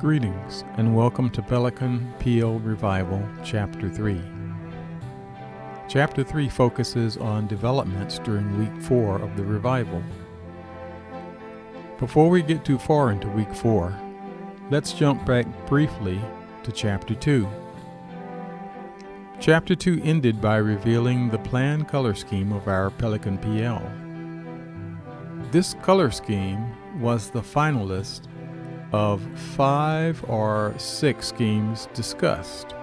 Greetings and welcome to Pelican PL Revival Chapter 3. Chapter 3 focuses on developments during week 4 of the revival. Before we get too far into week 4, let's jump back briefly to Chapter 2. Chapter 2 ended by revealing the planned color scheme of our Pelican PL. This color scheme was the finalist of 5 or 6 schemes discussed,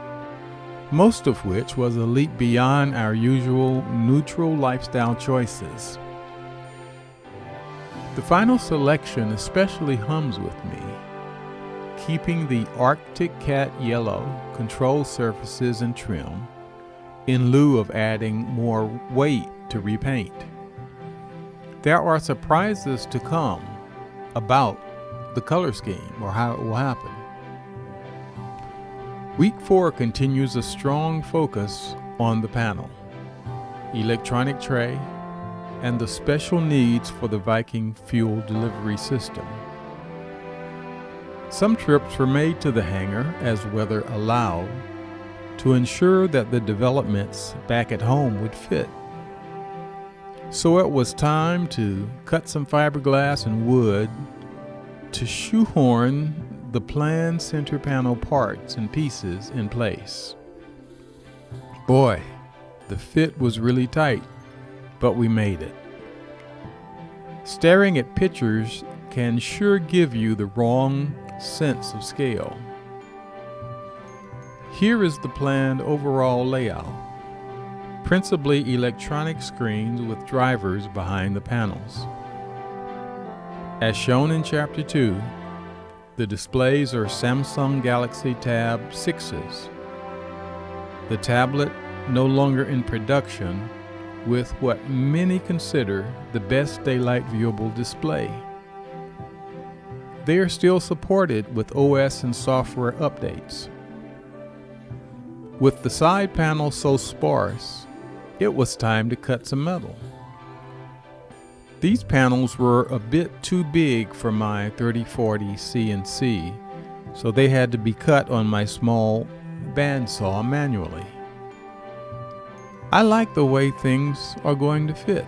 most of which was a leap beyond our usual neutral lifestyle choices. The final selection especially hums with me, keeping the Arctic Cat yellow control surfaces and trim in lieu of adding more weight to repaint. There are surprises to come about the color scheme or how it will happen. Week 4 continues a strong focus on the panel, electronic tray, and the special needs for the Viking fuel delivery system. Some trips were made to the hangar as weather allowed to ensure that the developments back at home would fit. So it was time to cut some fiberglass and wood to shoehorn the planned center panel parts and pieces in place. Boy, the fit was really tight, but we made it. Staring at pictures can sure give you the wrong sense of scale. Here is the planned overall layout. Principally electronic screens with drivers behind the panels. As shown in Chapter 2, the displays are Samsung Galaxy Tab 6s. The tablet no longer in production with what many consider the best daylight viewable display. They are still supported with OS and software updates. With the side panel so sparse, it was time to cut some metal. These panels were a bit too big for my 3040 CNC, so they had to be cut on my small bandsaw manually. I like the way things are going to fit.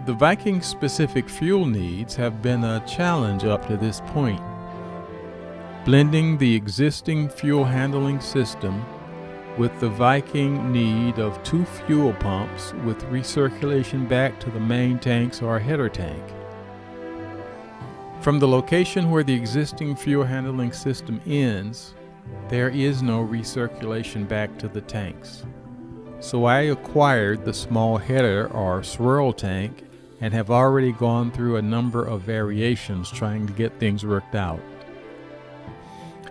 The Viking specific fuel needs have been a challenge up to this point. Blending the existing fuel handling system with the Viking need of 2 fuel pumps with recirculation back to the main tanks or header tank. From the location where the existing fuel handling system ends, there is no recirculation back to the tanks. So I acquired the small header or swirl tank and have already gone through a number of variations trying to get things worked out.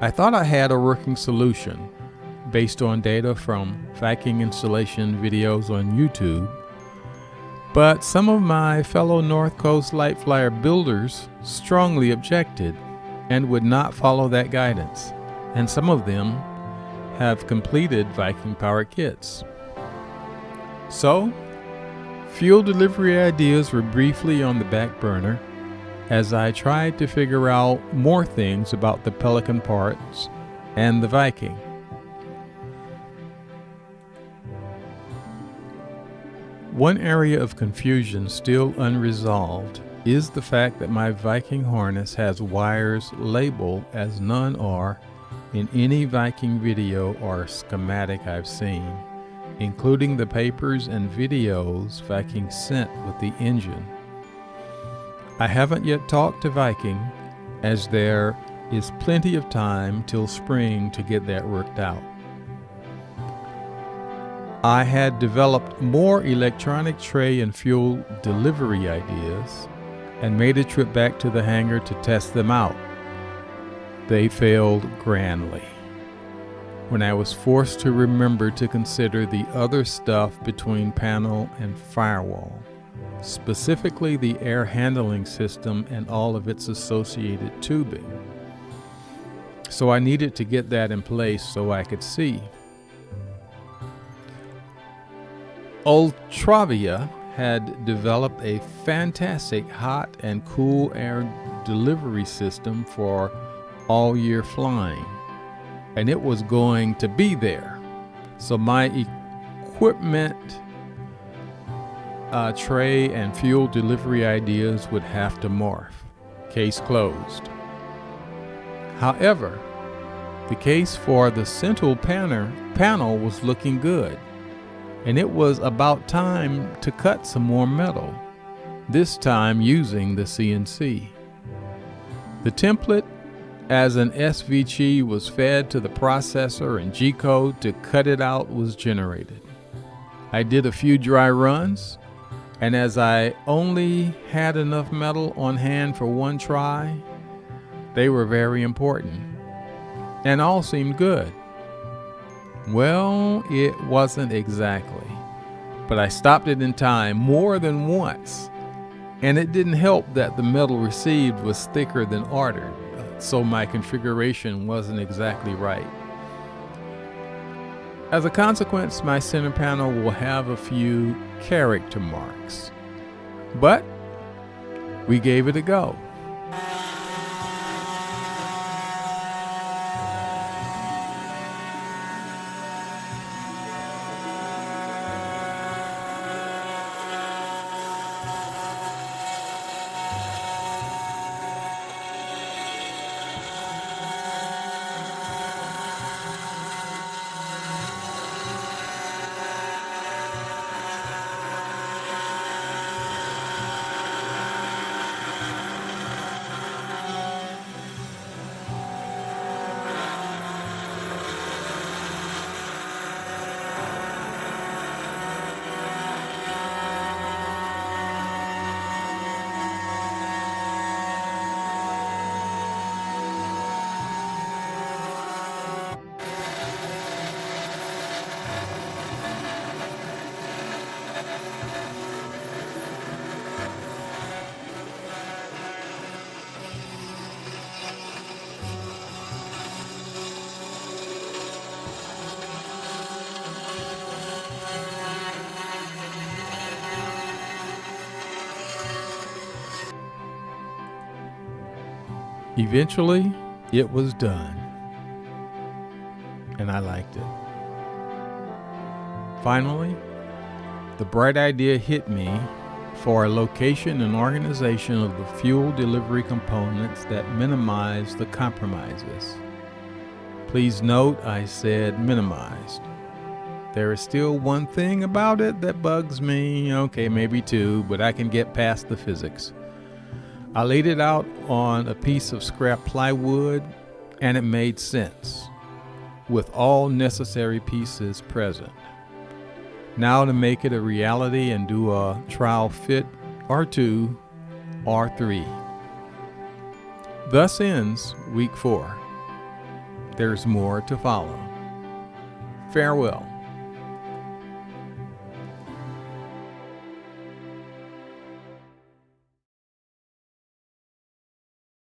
I thought I had a working solution based on data from Viking installation videos on YouTube, but some of my fellow North Coast Light Flyer builders strongly objected and would not follow that guidance, and some of them have completed Viking power kits. So, fuel delivery ideas were briefly on the back burner as I tried to figure out more things about the Pelican parts and the Viking. One area of confusion still unresolved is the fact that my Viking harness has wires labeled as none are in any Viking video or schematic I've seen, including the papers and videos Viking sent with the engine. I haven't yet talked to Viking, as there is plenty of time till spring to get that worked out. I had developed more electronic tray and fuel delivery ideas and made a trip back to the hangar to test them out. They failed grandly when I was forced to remember to consider the other stuff between panel and firewall, specifically the air handling system and all of its associated tubing. So I needed to get that in place so I could see. Ultravia had developed a fantastic hot and cool air delivery system for all year flying, and it was going to be there. So my equipment, tray, and fuel delivery ideas would have to morph. Case closed. However, the case for the central panel was looking good, and it was about time to cut some more metal, this time using the CNC. The template as an SVG was fed to the processor, and G-code to cut it out was generated. I did a few dry runs, and as I only had enough metal on hand for one try, they were very important, and all seemed good. Well, it wasn't exactly, but I stopped it in time more than once, and it didn't help that the metal received was thicker than ordered, so my configuration wasn't exactly right. As a consequence, my center panel will have a few character marks, but we gave it a go. Eventually, it was done, and I liked it. Finally, the bright idea hit me for a location and organization of the fuel delivery components that minimize the compromises. Please note I said minimized. There is still one thing about it that bugs me, okay, maybe two, but I can get past the physics. I laid it out on a piece of scrap plywood, and it made sense, with all necessary pieces present. Now to make it a reality and do a trial fit or two or three. Thus ends week 4. There's more to follow. Farewell.